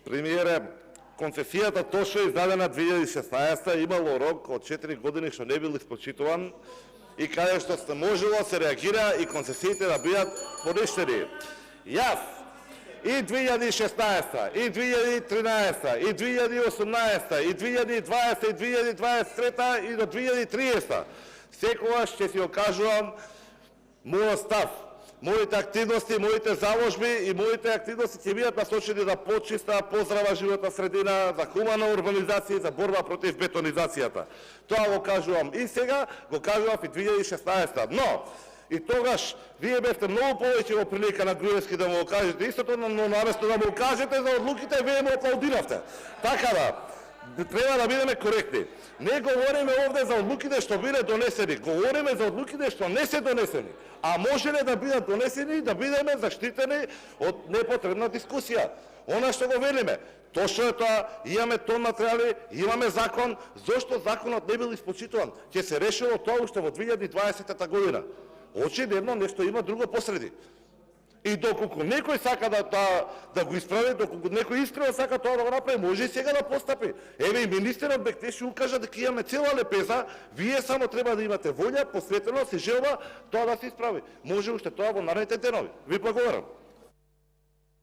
Премиере, концесијата точно е издадена 2016, имало рок од 4 години што не бил исполнитуван и каде што се можело да се реагира и концесиите да бидат поништени. Јас и 2016, и 2013, и 2018, и 2020, и 2023 и до 2030 секогаш ќе си окажувам мојот став. Моите активности, моите заложби и моите активности ќе бидат насочени за почиста, поздрава животна средина, за хумана урбанизација и за борба против бетонизацијата. Тоа го кажувам и сега, го кажувам и 2016. Но, и тогаш, вие бевте многу повеќе во прилика на Груевски да му го кажете истото, но наместо да му кажете за одлуките, вие му аплаудиравте. Така да, треба да бидеме коректни. Не говориме овде за одлуките што биле донесени, говориме за одлуките што не се донесени, а можеле да бидат донесени и да бидеме заштитени од непотребна дискусија. Она што го велиме, точно е тоа, имаме тон материјали, имаме закон, зошто законот не бил исполнитуван? Ќе се решило тоа уште во 2020 година. Очигледно нешто има друго посреди. И доколку некој сака да го исправи, доколку некој искрено сака тоа да го направи, може и сега да постапи. Еве и министерот Бектеши укажа дека имаме цела лепеза, вие само треба да имате волја, посветеност и желба тоа да се исправи. Може уште тоа во наредните денови. Ви благодарам.